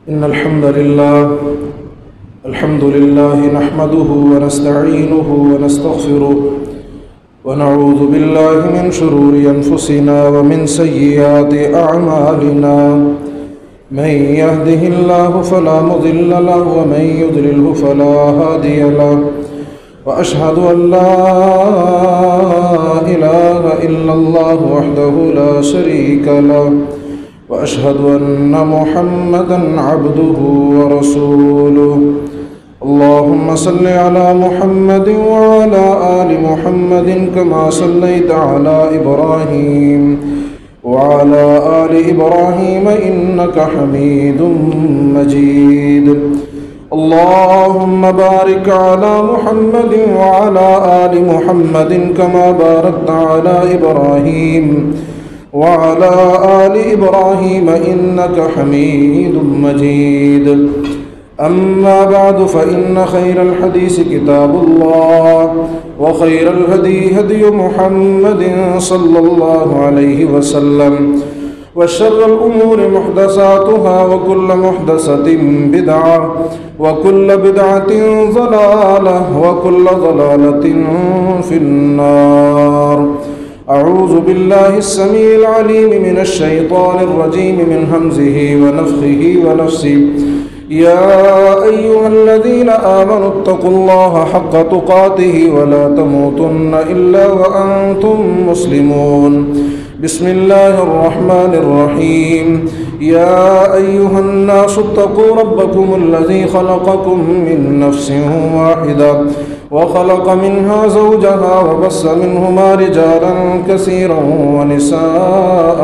إن الحمد لله نحمده ونستعينه ونستغفره ونعوذ بالله من شرور أنفسنا ومن سيئات أعمالنا من يهده الله فلا مضل له ومن يضلله فلا هادي له وأشهد أن لا إله إلا الله وحده لا شريك له وأشهد أن محمدًا عبده ورسوله اللهم صل على محمد وعلى آل محمد كما صليت على إبراهيم وعلى آل إبراهيم إنك حميد مجيد اللهم بارك على محمد وعلى آل محمد كما باركت على إبراهيم وعلى آل إبراهيم إنك حميد مجيد أما بعد فإن خير الحديث كتاب الله وخير الهدي هدي محمد صلى الله عليه وسلم وشر الأمور محدثاتها وكل محدثة بدعة وكل بدعة ضلالة وكل ضلالة في النار أعوذ بالله السميع العليم من الشيطان الرجيم من همزه ونفخه ونفسه يا أيها الذين آمنوا اتقوا الله حق تقاته ولا تموتن إلا وأنتم مسلمون بسم الله الرحمن الرحيم يا أيها الناس اتقوا ربكم الذي خلقكم من نفس واحدة وخلق منها زوجها وبث منهما رجالا كثيرا ونساء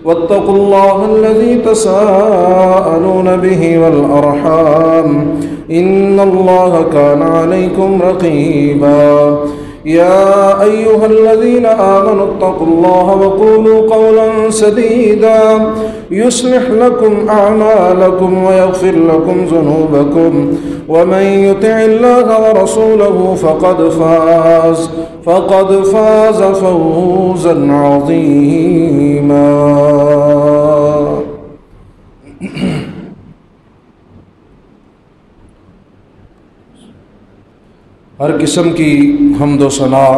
واتقوا الله الذي تساءلون به والأرحام إن الله كان عليكم رقيبا يا أيها الذين آمنوا اتقوا الله وقولوا قولا سديدا يصلح لكم أعمالكم ويغفر لكم ذنوبكم ومن يطع الله ورسوله فقد فاز فوزا عظيما ہر قسم کی حمد و ثنا،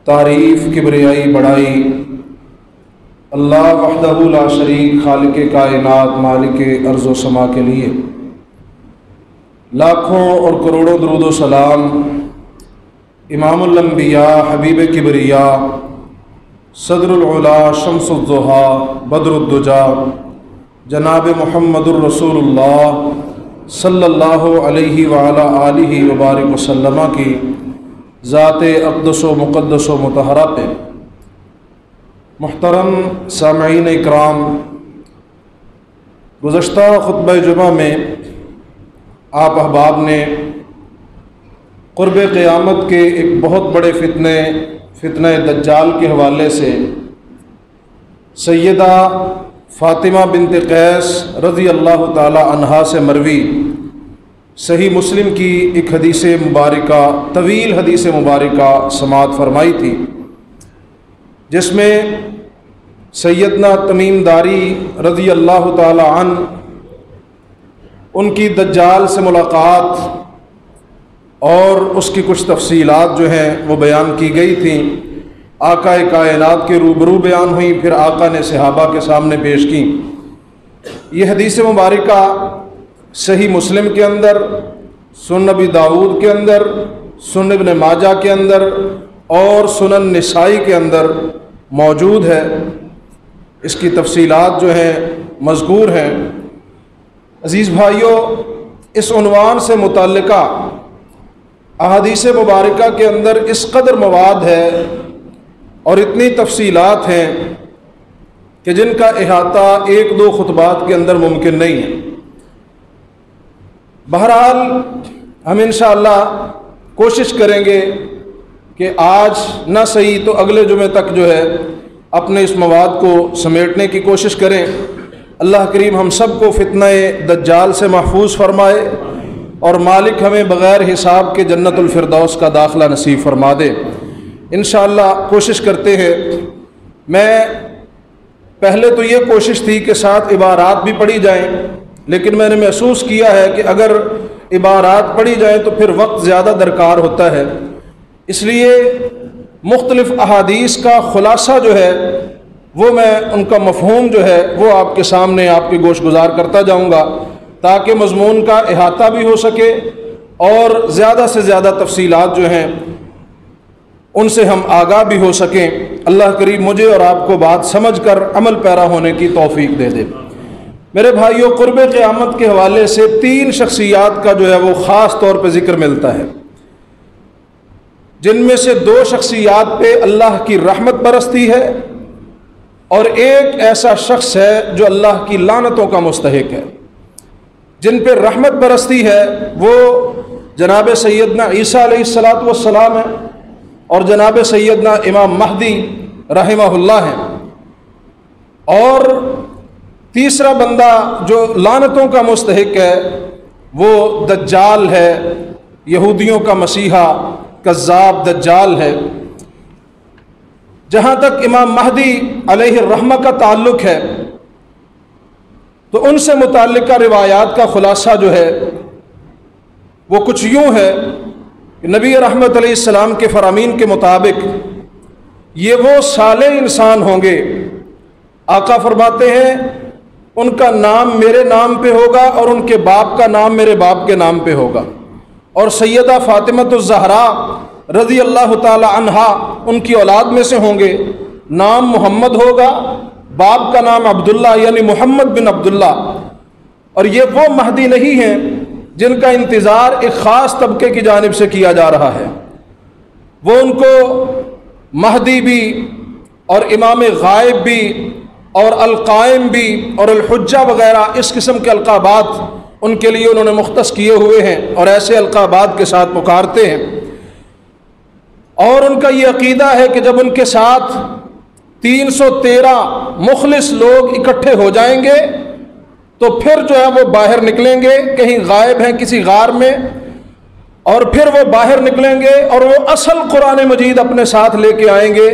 تعریف، کبریائی، بڑائی اللہ وحدہ لا شریک خالق کائنات مالک ارض و سما کے لیے، لاکھوں اور کروڑوں درود و سلام امام الانبیاء حبیب کبریا صدر العلا شمس الضحیٰ بدر الدجا جناب محمد الرسول اللہ صلی اللہ علیہ وعلی آلہ وبارک وسلم کی ذات اقدس و مقدس و مطہرہ پہ محترم سامعین اکرام، گزشتہ خطبہ جمعہ میں آپ احباب نے قرب قیامت کے ایک بہت بڑے فتنہ دجال کے حوالے سے سیدہ فاطمہ بنت قیس رضی اللہ تعالی عنہا سے مروی صحیح مسلم کی ایک حدیث مبارکہ، طویل حدیث مبارکہ سماعت فرمائی تھی، جس میں سیدنا تمیم داری رضی اللہ تعالی عنہ ان کی دجال سے ملاقات اور اس کی کچھ تفصیلات جو ہیں وہ بیان کی گئی تھیں، آقا کائنات کے روبرو بیان ہوئی، پھر آقا نے صحابہ کے سامنے پیش کی۔ یہ حدیث مبارکہ صحیح مسلم کے اندر، سنن ابی داؤد کے اندر، سنن ابن ماجہ کے اندر اور سنن نسائی کے اندر موجود ہے۔ اس کی تفصیلات جو ہیں مذکور ہیں۔ عزیز بھائیوں، اس عنوان سے متعلقہ احادیث مبارکہ کے اندر اس قدر مواد ہے اور اتنی تفصیلات ہیں کہ جن کا احاطہ ایک دو خطبات کے اندر ممکن نہیں ہے۔ بہرحال ہم انشاءاللہ کوشش کریں گے کہ آج نہ صحیح تو اگلے جمعے تک جو ہے اپنے اس مواد کو سمیٹنے کی کوشش کریں۔ اللہ کریم ہم سب کو فتنہ دجال سے محفوظ فرمائے اور مالک ہمیں بغیر حساب کے جنت الفردوس کا داخلہ نصیب فرما دے۔ انشاءاللہ کوشش کرتے ہیں۔ میں پہلے تو یہ کوشش تھی کہ 7 عبارات بھی پڑھی جائیں، لیکن میں نے محسوس کیا ہے کہ اگر عبارات پڑھی جائیں تو پھر وقت زیادہ درکار ہوتا ہے، اس لیے مختلف احادیث کا خلاصہ جو ہے وہ میں ان کا مفہوم جو ہے وہ آپ کے سامنے آپ کی گوش گزار کرتا جاؤں گا، تاکہ مضمون کا احاطہ بھی ہو سکے اور زیادہ سے زیادہ تفصیلات جو ہیں ان سے ہم آگاہ بھی ہو سکیں۔ اللہ کریم مجھے اور آپ کو بات سمجھ کر عمل پیرا ہونے کی توفیق دے دے۔ میرے بھائیوں، قرب قیامت کے حوالے سے 3 شخصیات کا جو ہے وہ خاص طور پہ ذکر ملتا ہے، جن میں سے 2 شخصیات پہ اللہ کی رحمت برستی ہے اور ایک ایسا شخص ہے جو اللہ کی لعنتوں کا مستحق ہے۔ جن پہ رحمت برستی ہے وہ جناب سیدنا عیسیٰ علیہ السلام ہے اور جناب سیدنا امام مہدی رحمہ اللہ ہیں، اور تیسرا بندہ جو لعنتوں کا مستحق ہے وہ دجال ہے، یہودیوں کا مسیحا کذاب دجال ہے۔ جہاں تک امام مہدی علیہ الرحمہ کا تعلق ہے تو ان سے متعلقہ روایات کا خلاصہ جو ہے وہ کچھ یوں ہے کہ نبی رحمت علیہ السلام کے فرامین کے مطابق یہ وہ صالح انسان ہوں گے، آقا فرماتے ہیں ان کا نام میرے نام پہ ہوگا اور ان کے باپ کا نام میرے باپ کے نام پہ ہوگا، اور سیدہ فاطمۃ الزہرا رضی اللہ تعالی عنہا ان کی اولاد میں سے ہوں گے، نام محمد ہوگا، باپ کا نام عبداللہ یعنی محمد بن عبداللہ۔ اور یہ وہ مہدی نہیں ہیں جن کا انتظار ایک خاص طبقے کی جانب سے کیا جا رہا ہے، وہ ان کو مہدی بھی اور امام غائب بھی اور القائم بھی اور الحجہ وغیرہ اس قسم کے القابات ان کے لیے انہوں نے مختص کیے ہوئے ہیں اور ایسے القابات کے ساتھ پکارتے ہیں، اور ان کا یہ عقیدہ ہے کہ جب ان کے ساتھ 313 مخلص لوگ اکٹھے ہو جائیں گے تو پھر جو ہے وہ باہر نکلیں گے، کہیں غائب ہیں کسی غار میں، اور پھر وہ باہر نکلیں گے اور وہ اصل قرآن مجید اپنے ساتھ لے کے آئیں گے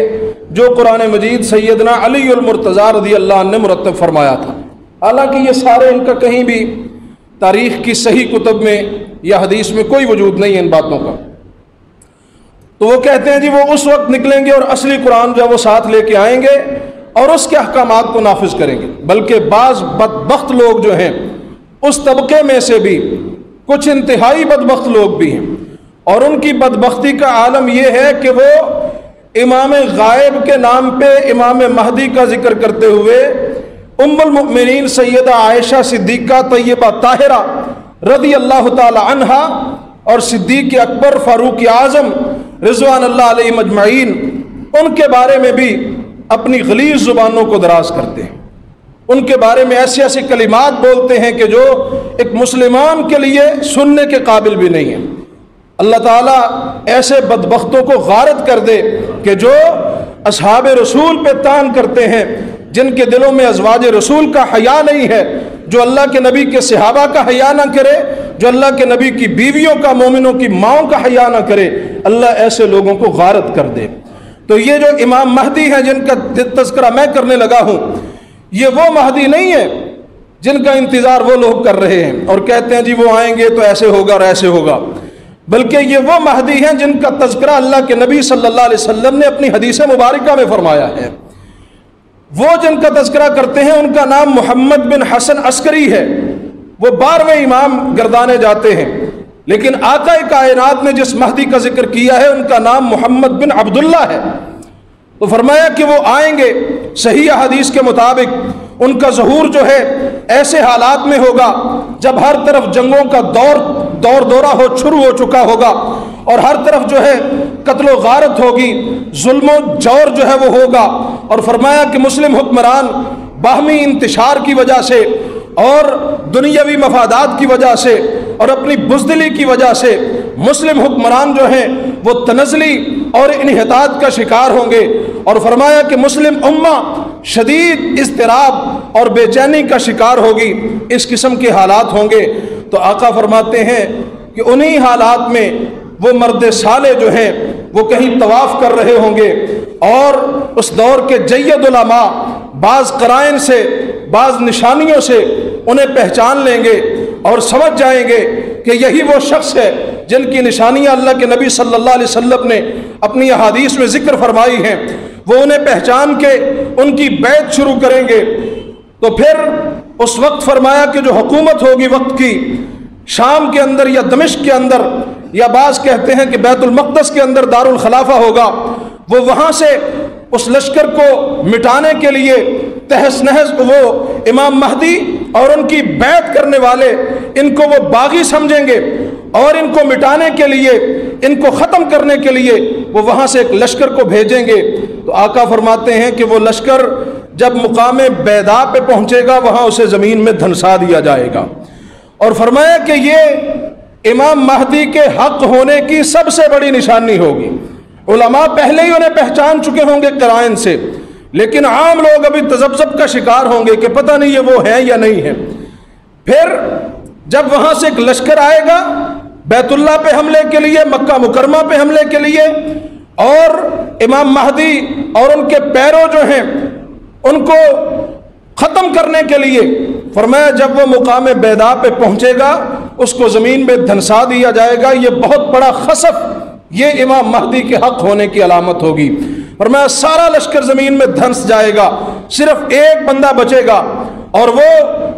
جو قرآن مجید سیدنا علی المرتضیٰ رضی اللہ عنہ نے مرتب فرمایا تھا۔ حالانکہ یہ سارے ان کا کہیں بھی تاریخ کی صحیح کتب میں یا حدیث میں کوئی وجود نہیں ہے ان باتوں کا۔ تو وہ کہتے ہیں جی وہ اس وقت نکلیں گے اور اصلی قرآن جو ہے وہ ساتھ لے کے آئیں گے اور اس کے احکامات کو نافذ کریں گے۔ بلکہ بعض بدبخت لوگ جو ہیں اس طبقے میں سے بھی کچھ انتہائی بدبخت لوگ بھی ہیں، اور ان کی بدبختی کا عالم یہ ہے کہ وہ امام غائب کے نام پہ امام مہدی کا ذکر کرتے ہوئے ام المؤمنین سیدہ عائشہ صدیقہ طیبہ طاہرہ رضی اللہ تعالی عنہا اور صدیق اکبر فاروق اعظم رضوان اللہ علیہ مجمعین ان کے بارے میں بھی اپنی غلیظ زبانوں کو دراز کرتے ہیں، ان کے بارے میں ایسے ایسے کلمات بولتے ہیں کہ جو ایک مسلمان کے لیے سننے کے قابل بھی نہیں ہے۔ اللہ تعالیٰ ایسے بدبختوں کو غارت کر دے کہ جو اصحاب رسول پہ تان کرتے ہیں، جن کے دلوں میں ازواج رسول کا حیا نہیں ہے، جو اللہ کے نبی کے صحابہ کا حیا نہ کرے، جو اللہ کے نبی کی بیویوں کا مومنوں کی ماؤں کا حیا نہ کرے، اللہ ایسے لوگوں کو غارت کر دے۔ تو یہ جو امام مہدی ہیں جن کا تذکرہ میں کرنے لگا ہوں، یہ وہ مہدی نہیں ہے جن کا انتظار وہ لوگ کر رہے ہیں اور کہتے ہیں جی وہ آئیں گے تو ایسے ہوگا اور ایسے ہوگا، بلکہ یہ وہ مہدی ہیں جن کا تذکرہ اللہ کے نبی صلی اللہ علیہ وسلم نے اپنی حدیث مبارکہ میں فرمایا ہے۔ وہ جن کا تذکرہ کرتے ہیں ان کا نام محمد بن حسن عسکری ہے، وہ 12ویں امام گردانے جاتے ہیں، لیکن آقا کائنات نے جس مہدی کا ذکر کیا ہے ان کا نام محمد بن عبداللہ ہے۔ تو فرمایا کہ وہ آئیں گے، صحیح حدیث کے مطابق ان کا ظہور جو ہے ایسے حالات میں ہوگا جب ہر طرف جنگوں کا دورہ شروع ہو چکا ہوگا اور ہر طرف جو ہے قتل و غارت ہوگی، ظلم و جور جو ہے وہ ہوگا، اور فرمایا کہ مسلم حکمران باہمی انتشار کی وجہ سے اور دنیاوی مفادات کی وجہ سے اور اپنی بزدلی کی وجہ سے مسلم حکمران جو ہیں وہ تنزلی اور انحطاط کا شکار ہوں گے، اور فرمایا کہ مسلم امہ شدید اضطراب اور بے چینی کا شکار ہوگی، اس قسم کے حالات ہوں گے۔ تو آقا فرماتے ہیں کہ انہی حالات میں وہ مرد صالح جو ہیں وہ کہیں طواف کر رہے ہوں گے، اور اس دور کے جید علماء بعض قرائن سے, بعض نشانیوں سے انہیں پہچان لیں گے اور سمجھ جائیں گے کہ یہی وہ شخص ہے جن کی نشانیاں اللہ کے نبی صلی اللہ علیہ وسلم نے اپنی احادیث میں ذکر فرمائی ہیں, وہ انہیں پہچان کے ان کی بیعت شروع کریں گے. تو پھر اس وقت فرمایا کہ جو حکومت ہوگی وقت کی شام کے اندر یا دمشق کے اندر, یا بعض کہتے ہیں کہ بیت المقدس کے اندر دار الخلافہ ہوگا, وہ وہاں سے اس لشکر کو مٹانے کے لیے تہس نہس وہ امام مہدی اور ان کی بیعت کرنے والے ان کو وہ باغی سمجھیں گے, اور ان کو مٹانے کے لیے, ان کو ختم کرنے کے لیے وہ وہاں سے ایک لشکر کو بھیجیں گے. تو آقا فرماتے ہیں کہ وہ لشکر جب مقام بیضاء پہ پہنچے گا وہاں اسے زمین میں دھنسا دیا جائے گا. اور فرمایا کہ یہ امام مہدی کے حق ہونے کی سب سے بڑی نشانی ہوگی. علماء پہلے ہی انہیں پہچان چکے ہوں گے قرائن سے, لیکن عام لوگ ابھی تذبذب کا شکار ہوں گے کہ پتہ نہیں یہ وہ ہے یا نہیں ہے. پھر جب وہاں سے ایک لشکر آئے گا بیت اللہ پہ حملے کے لیے, مکہ مکرمہ پہ حملے کے لیے, اور امام مہدی اور ان کے پیرو جو ہیں ان کو ختم کرنے کے لیے, فرمایا جب وہ مقام بیضاء پہ پہنچے گا اس کو زمین میں دھنسا دیا جائے گا. یہ بہت بڑا خسف یہ امام مہدی کے حق ہونے کی علامت ہوگی. فرمایا سارا لشکر زمین میں دھنس جائے گا, صرف ایک بندہ بچے گا, اور وہ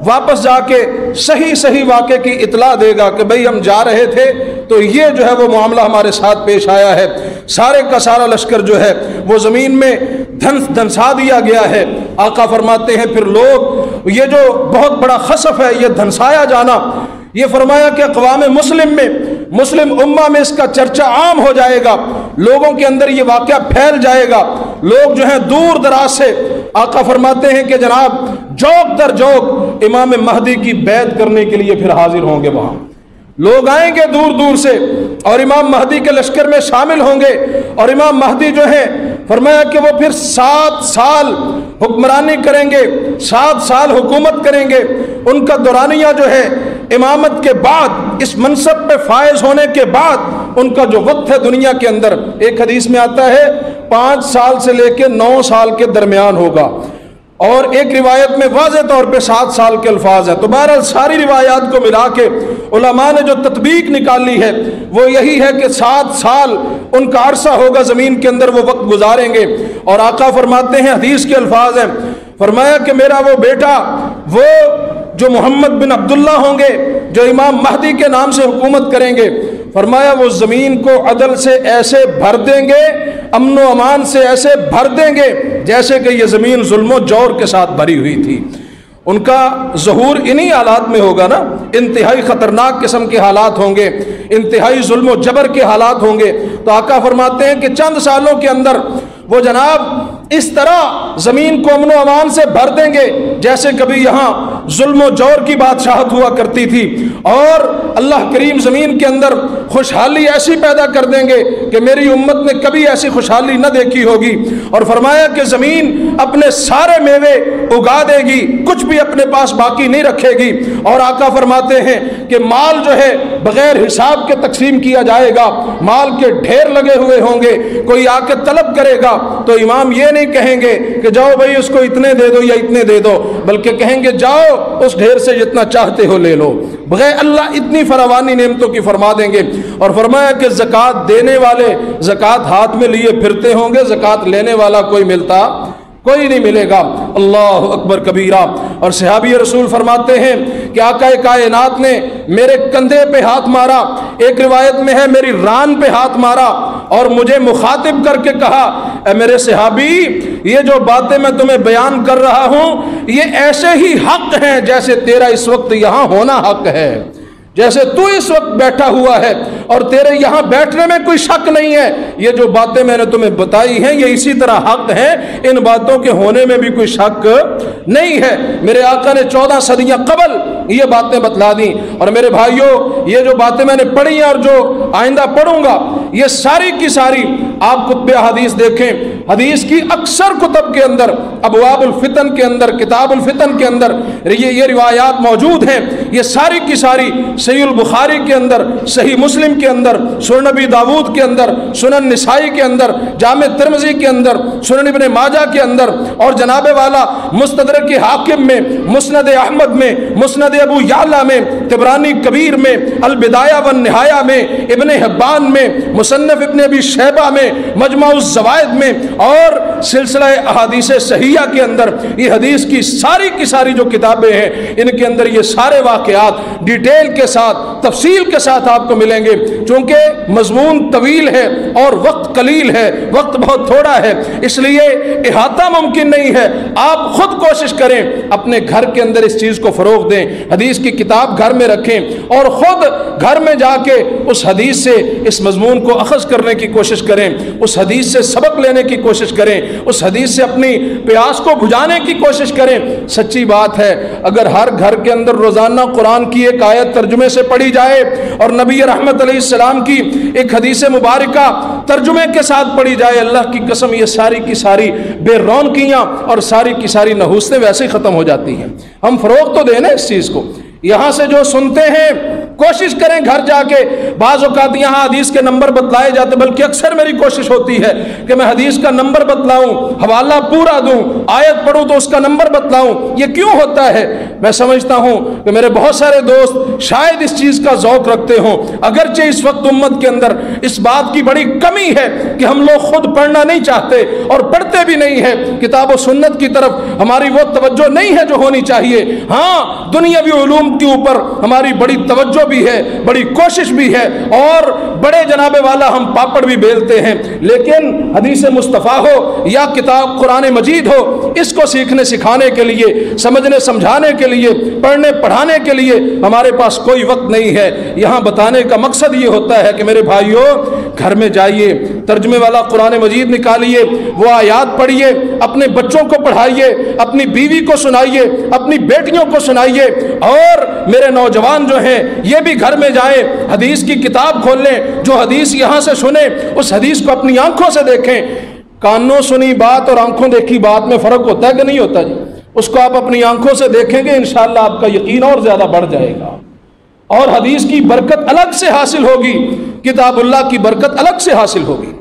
واپس جا کے صحیح واقعے کی اطلاع دے گا کہ بھئی ہم جا رہے تھے تو یہ جو ہے وہ معاملہ ہمارے ساتھ پیش آیا ہے. سارے کا سارا لشکر جو ہے وہ زمین میں دھنسا دیا گیا ہے. آقا فرماتے ہیں پھر لوگ یہ جو بہت بڑا خسف ہے یہ دھنسایا جانا, یہ فرمایا کہ اقوام مسلم میں, مسلم امہ میں اس کا چرچا عام ہو جائے گا, لوگوں کے اندر یہ واقعہ پھیل جائے گا. لوگ جو ہیں دور دراز سے, آقا فرماتے ہیں کہ جناب جوک در جوک امام مہدی کی بیعت کرنے کے لیے پھر حاضر ہوں گے. وہاں لوگ آئیں گے دور دور سے اور امام مہدی کے لشکر میں شامل ہوں گے, اور امام مہدی جو ہیں فرمایا کہ وہ پھر 7 سال حکمرانی کریں گے, 7 سال حکومت کریں گے. ان کا دورانیہ جو ہے امامت کے بعد, اس منصب پہ فائز ہونے کے بعد ان کا جو وقت ہے دنیا کے اندر, ایک حدیث میں آتا ہے 5 سال سے لے کے 9 سال کے درمیان ہوگا, اور ایک روایت میں واضح طور پہ 7 سال کے الفاظ ہیں. تو بہرحال ساری روایات کو ملا کے علماء نے جو تطبیق نکالی ہے وہ یہی ہے کہ 7 سال ان کا عرصہ ہوگا زمین کے اندر وہ وقت گزاریں گے. اور آقا فرماتے ہیں, حدیث کے الفاظ ہیں, فرمایا کہ میرا وہ بیٹا, وہ جو محمد بن عبداللہ ہوں گے جو امام مہدی کے نام سے حکومت کریں گے, فرمایا وہ زمین کو عدل سے ایسے بھر دیں گے, امن و امان سے ایسے بھر دیں گے جیسے کہ یہ زمین ظلم و جور کے ساتھ بھری ہوئی تھی. ان کا ظہور انہی حالات میں ہوگا نا, انتہائی خطرناک قسم کے حالات ہوں گے, انتہائی ظلم و جبر کے حالات ہوں گے. تو آقا فرماتے ہیں کہ چند سالوں کے اندر وہ جناب اس طرح زمین کو امن و امان سے بھر دیں گے جیسے کبھی یہاں ظلم و جور کی بادشاہت ہوا کرتی تھی, اور اللہ کریم زمین کے اندر خوشحالی ایسی پیدا کر دیں گے کہ میری امت نے کبھی ایسی خوشحالی نہ دیکھی ہوگی. اور فرمایا کہ زمین اپنے سارے میوے اگا دے گی, کچھ بھی اپنے پاس باقی نہیں رکھے گی. اور آقا فرماتے ہیں کہ مال جو ہے بغیر حساب کے تقسیم کیا جائے گا, مال کے ڈھیر لگے ہوئے ہوں گے. کوئی آ کے طلب کرے گا تو امام یہ نہیں کہیں گے کہ جاؤ بھائی اس کو اتنے دے دو یا اتنے دے دو, بلکہ کہیں گے جاؤ اس ڈھیر سے جتنا چاہتے ہو لے لو. بغیر اللہ اتنی فراوانی نعمتوں کی فرما دیں گے. اور فرمایا کہ زکوٰۃ دینے والے زکوٰۃ ہاتھ میں لیے پھرتے ہوں گے, زکوٰۃ لینے والا کوئی ملتا کوئی نہیں ملے گا. اللہ اکبر کبیرہ. اور صحابی رسول فرماتے ہیں کہ آقا کائنات نے میرے کندھے پہ ہاتھ مارا, ایک روایت میں ہے میری ران پہ ہاتھ مارا, اور مجھے مخاطب کر کے کہا اے میرے صحابی یہ جو باتیں میں تمہیں بیان کر رہا ہوں یہ ایسے ہی حق ہیں جیسے تیرا اس وقت یہاں ہونا حق ہے, جیسے تو اس وقت بیٹھا ہوا ہے اور تیرے یہاں بیٹھنے میں کوئی شک نہیں ہے. یہ جو باتیں میں نے تمہیں بتائی ہیں یہ اسی طرح حق ہیں, ان باتوں کے ہونے میں بھی کوئی شک نہیں ہے. میرے آقا نے 14 صدیاں قبل یہ باتیں بتلا دیں. اور میرے بھائیوں یہ جو باتیں میں نے پڑھی ہیں اور جو آئندہ پڑھوں گا یہ ساری کی ساری آپ کتب حدیث دیکھیں, حدیث کی اکثر کتب کے اندر ابواب الفتن کے اندر, کتاب الفتن کے اندر یہ روایات موجود ہیں. یہ ساری کی ساری صحیح البخاری کے اندر، صحیح مسلم کے اندر، سنن نبی داود کے اندر، سنن نسائی کے اندر، جامع ترمذی کے اندر، سنن ابن ماجہ کے اندر، اور جناب والا مستدرک حاکم میں، مسند احمد میں، مسند ابو یعلا میں، طبرانی کبیر میں، البدایہ والنہایہ میں، ابن حبان میں، مصنف ابن ابی شیبہ میں، مجمع الزوائد میں، اور سلسلہ احادیث صحیحہ کے اندر، یہ حدیث کی ساری جو کتابیں ہیں ان کے اندر یہ سارے واقعات ڈیٹیل کے ساتھ، تفصیل کے ساتھ آپ کو ملیں گے۔ چونکہ مضمون طویل ہے اور وقت قلیل ہے، وقت بہت تھوڑا ہے، اس لیے احاطہ ممکن نہیں ہے۔ آپ خود کوشش کریں، اپنے گھر کے اندر اس چیز کو فروغ دیں، حدیث کی کتاب گھر میں رکھیں اور خود گھر میں جا کے اس حدیث سے اس مضمون کو اخذ کرنے کی کوشش کریں، اس حدیث سے سبق لینے کی کوشش کریں، اس حدیث سے اپنی پیاس کو بجھانے کی کوشش کریں۔ سچی بات ہے، اگر ہر گھر کے اندر روزانہ قرآن کی ایک آیت ترجمے سے پڑھی جائے اور نبی رحمت علیہ السلام کی ایک حدیث مبارکہ ترجمے کے ساتھ پڑھی جائے، اللہ کی قسم یہ ساری کی ساری بے رونقیاں اور ساری کی ساری نحوستیں ویسے ہی ختم ہو جاتی ہیں۔ ہم فروغ تو دیں نا اس چیز کو۔ یہاں سے جو سنتے ہیں کوشش کریں گھر جا کے، بعض اوقات یہاں حدیث کے نمبر بتلائے جاتے، بلکہ اکثر میری کوشش ہوتی ہے کہ میں حدیث کا نمبر بتلاؤں، حوالہ پورا دوں، آیت پڑھوں تو اس کا نمبر بتلاؤں۔ یہ کیوں ہوتا ہے؟ میں سمجھتا ہوں کہ میرے بہت سارے دوست شاید اس چیز کا ذوق رکھتے ہوں، اگرچہ اس وقت امت کے اندر اس بات کی بڑی کمی ہے کہ ہم لوگ خود پڑھنا نہیں چاہتے اور پڑھتے بھی نہیں ہیں، کتاب و سنت کی طرف ہماری وہ توجہ نہیں ہے جو ہونی چاہیے۔ ہاں، دنیاوی علوم کے اوپر ہماری بڑی توجہ بھی ہے، بڑی کوشش بھی ہے، اور بڑے جناب والا ہم پاپڑ بھی بیلتے ہیں، لیکن حدیث مصطفیٰ ہو یا کتاب قرآن مجید ہو، اس کو سیکھنے سکھانے کے لیے، سمجھنے سمجھانے کے لیے، پڑھنے پڑھانے کے لیے ہمارے پاس کوئی وقت نہیں ہے۔ یہاں بتانے کا مقصد یہ ہوتا ہے کہ میرے بھائیوں، گھر میں جائیے، ترجمے والا قرآن مجید نکالیے، وہ آیات پڑھیے، اپنے بچوں کو پڑھائیے، اپنی بیوی کو سنائیے، اپنی بیٹیوں کو سنائیے، اور میرے نوجوان جو ہیں یہ بھی گھر میں جائیں، حدیث کی کتاب کھول لیں، جو حدیث یہاں سے سنیں اس حدیث کو اپنی آنکھوں سے دیکھیں۔ کانوں سنی بات اور آنکھوں دیکھی بات میں فرق ہوتا ہے کہ نہیں ہوتا جی؟ اس کو آپ اپنی آنکھوں سے دیکھیں گے، انشاءاللہ آپ کا یقین اور زیادہ بڑھ جائے گا، اور حدیث کی برکت الگ سے حاصل ہوگی، کتاب اللہ کی برکت الگ سے حاصل ہوگی۔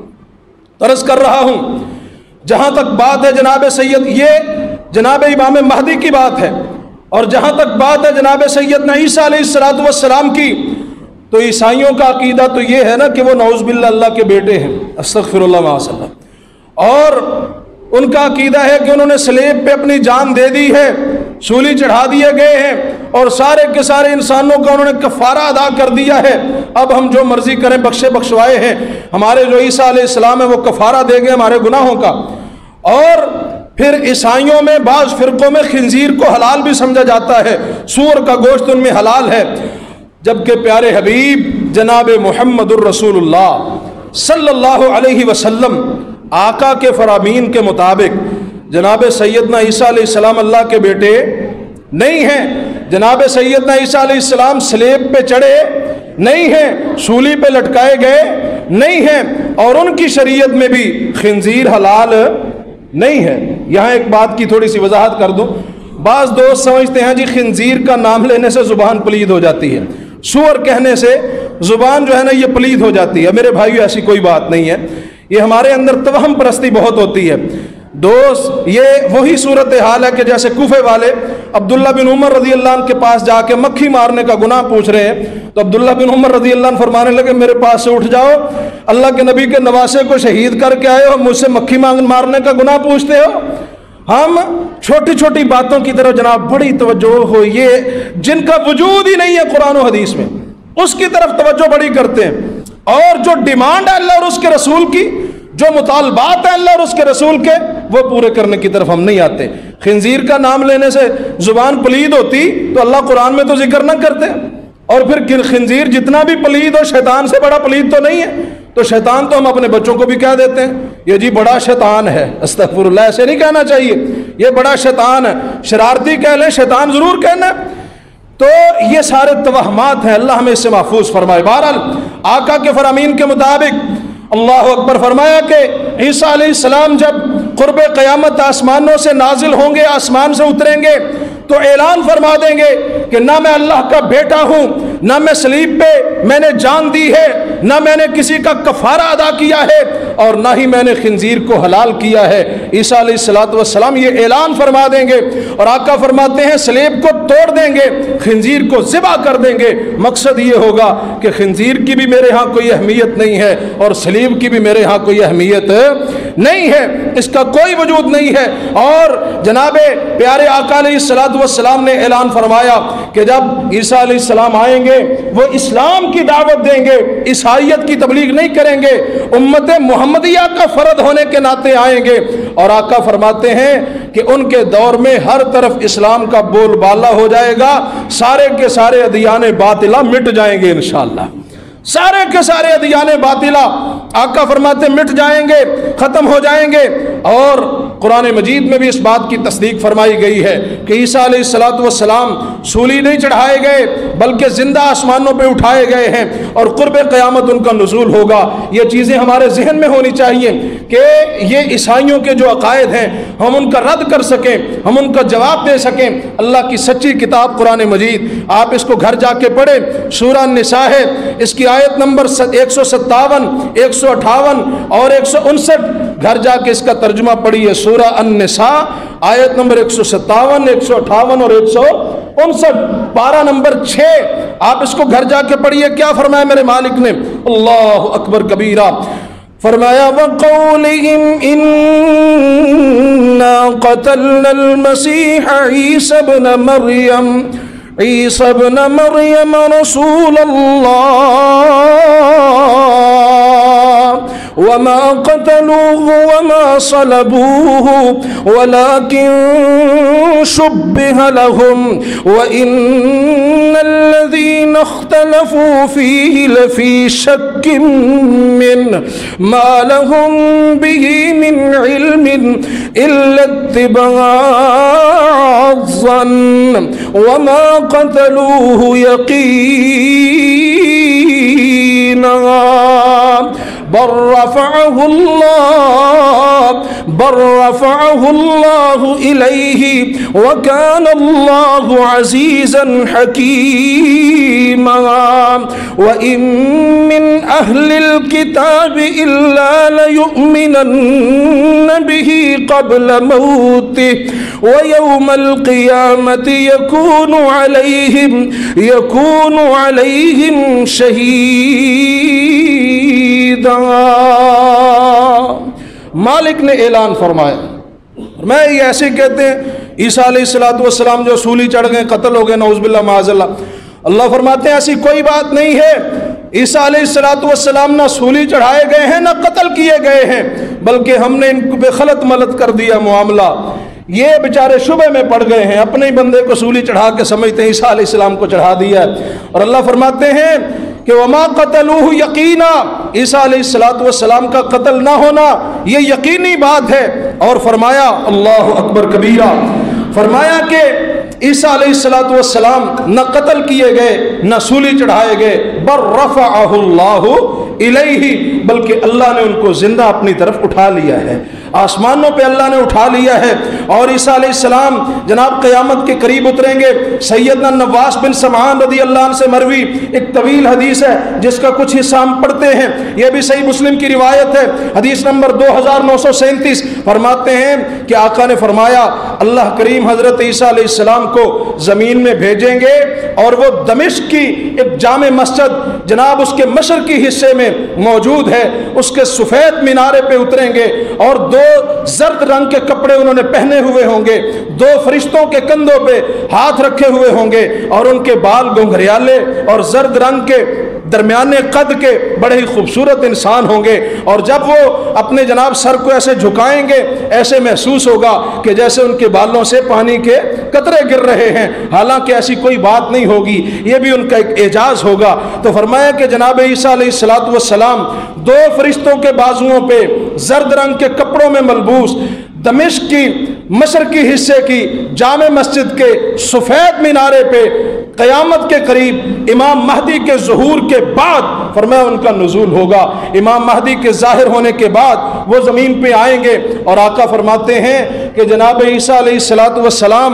عرض کر رہا ہوں، جہاں تک بات ہے جناب سید، یہ جناب امام مہدی کی بات ہے، اور جہاں تک بات ہے جناب سیدنا عیسیٰ علیہ السلام کی، تو عیسائیوں کا عقیدہ تو یہ ہے نا کہ وہ نعوذ باللہ اللہ کے بیٹے ہیں، استغفر اللہ معاذ اللہ، اور ان کا عقیدہ ہے کہ انہوں نے صلیب پہ اپنی جان دے دی ہے، سولی چڑھا دیے گئے ہیں، اور سارے کے سارے انسانوں کا انہوں نے کفارہ ادا کر دیا ہے، اب ہم جو مرضی کریں بخشے بخشوائے ہیں، ہمارے جو عیسیٰ علیہ السلام ہے وہ کفارہ دے گئے ہمارے گناہوں کا۔ اور پھر عیسائیوں میں بعض فرقوں میں خنزیر کو حلال بھی سمجھا جاتا ہے، سور کا گوشت ان میں حلال ہے، جبکہ پیارے حبیب جناب محمد الرسول اللہ صلی اللہ علیہ وسلم آقا کے فرامین کے مطابق جناب سیدنا عیسیٰ علیہ السلام اللہ کے بیٹے نہیں ہیں، جناب سیدنا عیسیٰ علیہ السلام صلیب پہ چڑھے نہیں ہیں، سولی پہ لٹکائے گئے نہیں ہیں، اور ان کی شریعت میں بھی خنزیر حلال نہیں ہے۔ یہاں ایک بات کی تھوڑی سی وضاحت کر دوں، بعض دوست سمجھتے ہیں جی خنزیر کا نام لینے سے زبان پلید ہو جاتی ہے، سور کہنے سے زبان جو ہے نا یہ پلید ہو جاتی ہے۔ میرے بھائیو ایسی کوئی بات نہیں ہے، یہ ہمارے اندر توہم پرستی بہت ہوتی ہے دوست۔ یہ وہی صورتحال ہے کہ جیسے کوفے والے عبداللہ بن عمر رضی اللہ عنہ کے پاس جا کے مکھی مارنے کا گناہ پوچھ رہے ہیں، تو عبداللہ بن عمر رضی اللہ عنہ فرمانے لگے میرے پاس سے اٹھ جاؤ، اللہ کے نبی کے نواسے کو شہید کر کے آئے ہو، مجھ سے مکھی مارنے کا گناہ پوچھتے ہو۔ ہم چھوٹی چھوٹی باتوں کی طرف جناب بڑی توجہ ہو، یہ جن کا وجود ہی نہیں ہے قرآن و حدیث میں، اس کی طرف توجہ بڑی کرتے ہیں، اور جو ڈیمانڈ ہے اللہ اور اس کے رسول کی، جو مطالبات ہیں اللہ اور اس کے رسول کے، وہ پورے کرنے کی طرف ہم نہیں آتے۔ خنزیر کا نام لینے سے زبان پلید ہوتی تو اللہ قرآن میں تو ذکر نہ کرتے، اور پھر خنزیر جتنا بھی پلید ہو شیطان سے بڑا پلید تو نہیں ہے، تو شیطان تو ہم اپنے بچوں کو بھی کہہ دیتے ہیں یہ جی بڑا شیطان ہے، استغفر اللہ، ایسے نہیں کہنا چاہیے، یہ بڑا شیطان ہے، شرارتی کہہ لیں، شیطان ضرور کہنا ہے۔ تو یہ سارے توہمات ہیں، اللہ ہمیں اس سے محفوظ فرمائے۔ بہرحال آقا کے فرامین کے مطابق اللہ اکبر فرمایا کہ عیسیٰ علیہ السلام جب قرب قیامت آسمانوں سے نازل ہوں گے، آسمان سے اتریں گے، تو اعلان فرما دیں گے کہ نہ میں اللہ کا بیٹا ہوں، نہ میں صلیب پہ میں نے جان دی ہے، نہ میں نے کسی کا کفارہ ادا کیا ہے، اور نہ ہی میں نے خنزیر کو حلال کیا ہے۔ عیسیٰ علیہ السلام یہ اعلان فرما دیں گے، اور آقا فرماتے ہیں صلیب کو توڑ دیں گے، خنزیر کو ذبح کر دیں گے۔ مقصد یہ ہوگا کہ خنزیر کی بھی میرے ہاں کوئی اہمیت نہیں ہے اور صلیب کی بھی میرے ہاں کوئی اہمیت نہیں ہے، اس کا کوئی وجود نہیں ہے۔ اور جناب پیارے آقا علیہ السلام نے اعلان فرمایا کہ جب عیسیٰ علیہ السلام آئیں گے وہ اسلام کی دعوت دیں گے، عیسائیت کی تبلیغ نہیں کریں گے، امت محمدیہ کا فرد ہونے کے ناطے آئیں گے۔ اور آقا فرماتے ہیں کہ ان کے دور میں ہر طرف اسلام کا بول بالا ہو جائے گا، سارے کے سارے ادیان باطلہ مٹ جائیں گے انشاءاللہ، سارے کے سارے ادیان باطلہ آقا فرماتے مٹ جائیں گے، ختم ہو جائیں گے۔ اور قرآن مجید میں بھی اس بات کی تصدیق فرمائی گئی ہے کہ عیسیٰ علیہ السلام سولی نہیں چڑھائے گئے بلکہ زندہ آسمانوں پہ اٹھائے گئے ہیں، اور قرب قیامت ان کا نزول ہوگا۔ یہ چیزیں ہمارے ذہن میں ہونی چاہیے کہ یہ عیسائیوں کے جو عقائد ہیں ہم ان کا رد کر سکیں، ہم ان کا جواب دے سکیں۔ اللہ کی سچی کتاب قرآن مجید، آپ اس کو گھر جا کے پڑھیں، سورہ النساء ہے، اس کی آیت نمبر 157، 158 اور 159، گھر جا کے اس کا ترجمہ پڑھیے۔ سورہ النساء آیت نمبر 157، 158 اور 159، پارہ نمبر 6، آپ اس کو گھر جا کے پڑھیے۔ کیا فرمایا میرے مالک نے؟ اللہ اکبر کبیرہ، فرمایا وَقَوْلِهِمْ إِنَّا قَتَلْنَا الْمَسِيحَ عِيسَى ابْنَ مَرْيَمَ رَسُولَ اللَّهِ وَمَا قَتَلُوهُ وَمَا صَلَبُوهُ وَلَكِنْ شُبِّهَ لَهُمْ وَإِنَّ الَّذِينَ اخْتَلَفُوا فِيهِ لَفِي شَكٍّ مِّنْهُ مَا لَهُمْ بِهِ مِنْ عِلْمٍ إِلَّا اتِّبَاعَ الظَّنِّ وَمَا قَتَلُوهُ يَقِينًا بل رفعه الله إليه وكان الله عزيزا حكيما وإن من أهل الكتاب إلا ليؤمنن به قبل موته ويوم القيامة يكون عليهم شهيدا۔ مالک نے اعلان فرمایا، میں یہ ایسے کہتے ہیں عیسیٰ علیہ السلام جو سولی چڑھ گئے، قتل ہو گئے، نعوذ باللہ معاذ اللہ۔ اللہ فرماتے ہیں ایسی کوئی بات نہیں ہے، عیسیٰ علیہ السلام نہ سولی چڑھائے گئے ہیں نہ قتل کیے گئے ہیں، بلکہ ہم نے ان پہ خلط ملط کر دیا معاملہ۔ یہ بیچارے شبہ میں پڑ گئے ہیں، اپنے ہی بندے کو سولی چڑھا کے سمجھتے ہیں عیسیٰ علیہ السلام کو چڑھا دیا ہے۔ اور اللہ فرماتے ہیں کہ وما قتلوہ یقینا، عیسیٰ علیہ السلام کا قتل نہ ہونا یہ یقینی بات ہے۔ اور فرمایا اللہ اکبر کبیرہ، فرمایا کہ عیسیٰ علیہ السلام نہ قتل کیے گئے نہ سولی چڑھائے گئے، بل رفعہ اللہ الیہ، بلکہ اللہ نے ان کو زندہ اپنی طرف اٹھا لیا ہے، آسمانوں پہ اللہ نے اٹھا لیا ہے۔ اور عیسیٰ علیہ السلام جناب قیامت کے قریب اتریں گے۔ سیدنا نواس بن سمعان رضی اللہ عنہ سے مروی ایک طویل حدیث ہے جس کا کچھ حصہ ہم پڑھتے ہیں، یہ بھی صحیح مسلم کی روایت ہے، حدیث نمبر 2937، فرماتے ہیں کہ آقا نے فرمایا اللہ کریم حضرت عیسیٰ علیہ السلام کو زمین میں بھیجیں گے، اور وہ دمشق کی ایک جامع مسجد جناب اس کے مشرقی حصے میں موجود ہے، اس کے سفید مینارے پہ اتریں گے، اور دو زرد رنگ کے کپڑے انہوں نے پہنے ہوئے ہوں گے، دو فرشتوں کے کندھوں پہ ہاتھ رکھے ہوئے ہوں گے، اور ان کے بال گھنگھریالے اور زرد رنگ کے درمیانے قد کے بڑے ہی خوبصورت انسان ہوں گے۔ اور جب وہ اپنے جناب سر کو ایسے جھکائیں گے ایسے محسوس ہوگا کہ جیسے ان کے بالوں سے پانی کے قطرے گر رہے ہیں، حالانکہ ایسی کوئی بات نہیں ہوگی، یہ بھی ان کا ایک اعجاز ہوگا۔ تو فرمایا کہ جناب عیسیٰ علیہ السلام دو فرشتوں کے بازوؤں پہ زرد رنگ کے کپڑوں میں ملبوس دمشق کی مشرقی حصے کی جامع مسجد کے سفید مینارے پہ قیامت کے قریب امام مہدی کے ظہور کے بعد فرمایا ان کا نزول ہوگا۔ امام مہدی کے ظاہر ہونے کے بعد وہ زمین پہ آئیں گے، اور آقا فرماتے ہیں کہ جناب عیسیٰ علیہ السلام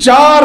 4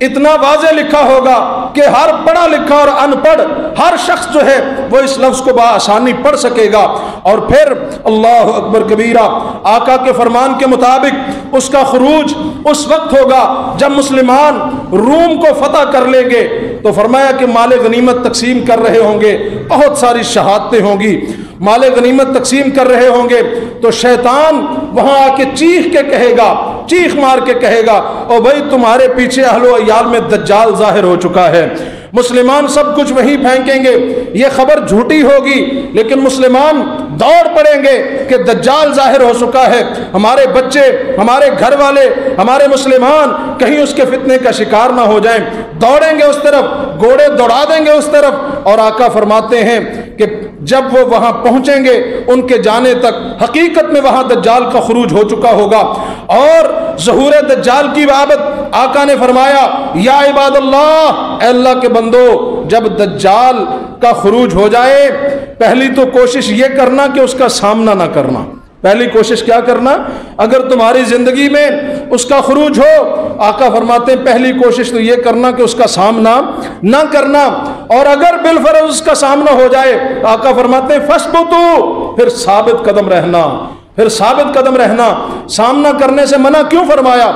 اتنا واضح لکھا ہوگا کہ ہر پڑھا لکھا اور ان پڑھ ہر شخص جو ہے وہ اس لفظ کو بآسانی پڑھ سکے گا۔ اور پھر اللہ اکبر کبیرہ، آقا کے فرمان کے مطابق اس کا خروج اس وقت ہوگا جب مسلمان روم کو فتح کر لیں گے، تو فرمایا کہ مال غنیمت تقسیم کر رہے ہوں گے، بہت ساری شہادتیں ہوں گی، مال غنیمت تقسیم کر رہے ہوں گے، تو شیطان وہاں آ کے چیخ کے کہے گا، چیخ مار کے کہے گا، او بھائی تمہارے پیچھے اہل و عیال میں دجال ظاہر ہو چکا ہے۔ مسلمان سب کچھ وہیں پھینکیں گے، یہ خبر جھوٹی ہوگی لیکن مسلمان دوڑ پڑیں گے کہ دجال ظاہر ہو چکا ہے، ہمارے بچے، ہمارے گھر والے، ہمارے مسلمان کہیں اس کے فتنے کا شکار نہ ہو جائیں، دوڑیں گے اس طرف، گھوڑے دوڑا دیں گے اس طرف۔ اور آقا فرماتے ہیں کہ جب وہ وہاں پہنچیں گے ان کے جانے تک حقیقت میں وہاں دجال کا خروج ہو چکا ہوگا۔ اور ظہور دجال کی بابت آقا نے فرمایا، یا عباد اللہ، اے اللہ کے بندو، جب دجال کا خروج ہو جائے پہلی تو کوشش یہ کرنا کہ اس کا سامنا نہ کرنا۔ پہلی کوشش کیا کرنا؟ اگر تمہاری زندگی میں اس کا خروج ہو، آقا فرماتے ہیں پہلی کوشش تو یہ کرنا کہ اس کا سامنا نہ کرنا۔ اور اگر بالفرض اس کا سامنا ہو جائے، آقا فرماتے ہیں فثبتوا، پھر ثابت قدم رہنا، پھر ثابت قدم رہنا۔ سامنا کرنے سے منع کیوں فرمایا؟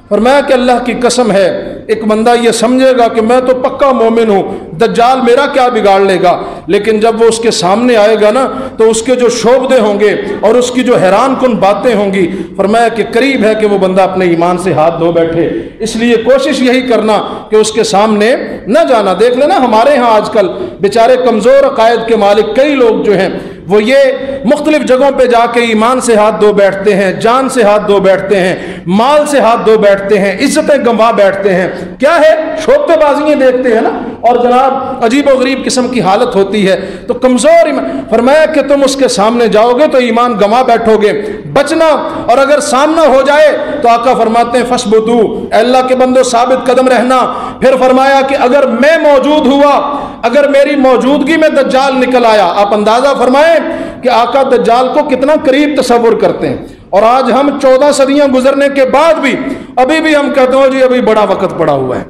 فرمایا کہ اللہ کی قسم ہے، ایک بندہ یہ سمجھے گا کہ میں تو پکا مومن ہوں، دجال میرا کیا بگاڑ لے گا، لیکن جب وہ اس کے سامنے آئے گا نا تو اس کے جو شعبدے ہوں گے اور اس کی جو حیران کن باتیں ہوں گی، فرمایا کہ قریب ہے کہ وہ بندہ اپنے ایمان سے ہاتھ دھو بیٹھے۔ اس لیے کوشش یہی کرنا کہ اس کے سامنے نہ جانا۔ دیکھ لینا ہمارے ہاں آج کل بیچارے کمزور عقائد کے مالک کئی لوگ جو ہیں وہ یہ مختلف جگہوں پہ جا کے ایمان سے ہاتھ دھو بیٹھتے ہیں، جان سے ہاتھ دھو بیٹھتے ہیں، مال سے ہاتھ دھو بیٹھتے ہیں، عزتیں گنوا بیٹھتے ہیں۔ کیا ہے؟ شوختے بازیاں دیکھتے ہیں نا، اور جناب عجیب و غریب قسم کی حالت ہوتی ہے۔ تو کمزور ایمان، فرمایا کہ تم اس کے سامنے جاؤ گے تو ایمان گنوا بیٹھو گے، بچنا۔ اور اگر سامنا ہو جائے تو آقا فرماتے ہیں فثبتوا، اے اللہ کے بندو ثابت قدم رہنا۔ پھر فرمایا کہ اگر میں موجود ہوا، اگر میری موجودگی میں دجال نکل آیا، آپ اندازہ فرمائیں کہ آقا دجال کو کتنا قریب تصور کرتے ہیں۔ اور آج ہم 14 صدیاں گزرنے کے بعد بھی ابھی بھی ہم کہتے ہیں جی ابھی بڑا وقت پڑا ہوا ہے۔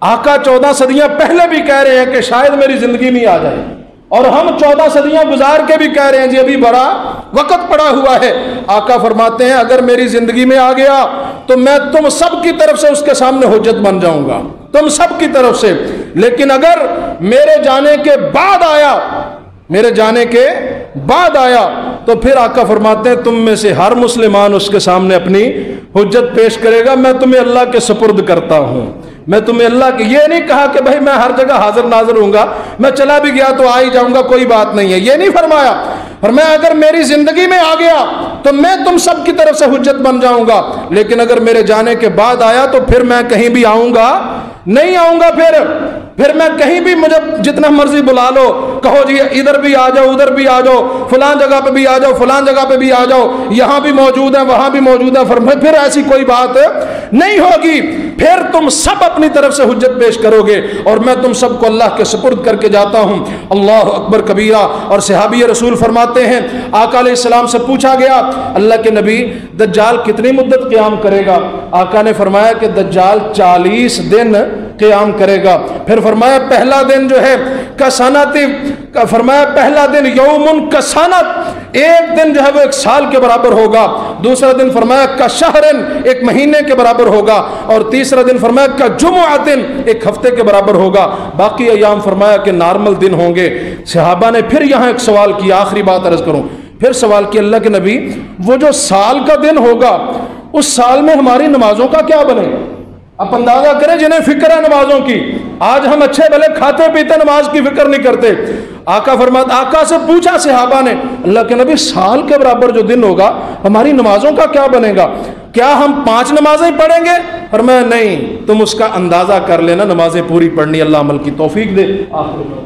آقا 14 صدیاں پہلے بھی کہہ رہے ہیں کہ شاید میری زندگی میں آ جائے، اور ہم 14 صدیاں گزار کے بھی کہہ رہے ہیں جی ابھی بڑا وقت پڑا ہوا ہے۔ آقا فرماتے ہیں اگر میری زندگی میں آ گیا تو میں تم سب کی طرف سے اس کے سامنے حجت بن جاؤں گا، تم سب کی طرف سے۔ لیکن اگر میرے جانے کے بعد آیا، میرے جانے کے بعد آیا تو پھر آقا فرماتے ہیں تم میں سے ہر مسلمان اس کے سامنے اپنی حجت پیش کرے گا، میں تمہیں اللہ کے سپرد کرتا ہوں، میں تمہیں اللہ کے۔ یہ نہیں کہا کہ بھائی میں ہر جگہ حاضر ناظر ہوں گا، میں چلا بھی گیا تو آ ہی جاؤں گا، کوئی بات نہیں ہے، یہ نہیں فرمایا۔ فرمایا اگر میری زندگی میں آ گیا تو میں تم سب کی طرف سے حجت بن جاؤں گا، لیکن اگر میرے جانے کے بعد آیا تو پھر میں کہیں بھی آؤں گا نہیں آؤں گا، پھر میں کہیں بھی مجھے جتنا مرضی بلا لو، کہو جی ادھر بھی آ جاؤ، ادھر بھی آ جاؤ، فلان جگہ پہ بھی آ جاؤ، فلان جگہ پہ بھی آ جاؤ، یہاں بھی موجود ہے، وہاں بھی موجود ہے، پھر ایسی کوئی بات نہیں ہوگی۔ پھر تم سب اپنی طرف سے حجت پیش کرو گے اور میں تم سب کو اللہ کے سپرد کر کے جاتا ہوں۔ اللہ اکبر کبیرہ۔ اور صحابی رسول فرماتے ہیں آقا علیہ السلام سے پوچھا گیا اللہ کے نبی دجال کتنی مدت قیام کرے گا؟ آقا نے فرمایا کہ دجال 40 دن قیام کرے گا۔ پھر فرمایا پہلا دن جو ہے کسانت، فرمایا پہلا دن یوم کسانت، ایک دن جو ہے وہ 1 سال کے برابر ہوگا، دوسرا دن فرمایا کشہرن، 1 مہینے کے برابر ہوگا، اور تیسرا دن فرمایا کجمعۃ، 1 ہفتے کے برابر ہوگا، باقی ایام فرمایا کہ نارمل دن ہوں گے۔ صحابہ نے پھر یہاں ایک سوال کیا، آخری بات عرض کروں، پھر سوال کیا اللہ کے نبی وہ جو سال کا دن ہوگا اس سال میں ہماری نمازوں کا کیا بنے گا؟ آپ اندازہ کریں جنہیں فکر ہے نمازوں کی، آج ہم اچھے بھلے کھاتے پیتے نماز کی فکر نہیں کرتے۔ آقا سے پوچھا صحابہ نے اللہ کے نبی سال کے برابر جو دن ہوگا ہماری نمازوں کا کیا بنے گا؟ کیا ہم 5 نمازیں پڑھیں گے؟ فرمایا نہیں، تم اس کا اندازہ کر لینا، نمازیں پوری پڑھنی، اللہ عمل کی توفیق دے۔ آخر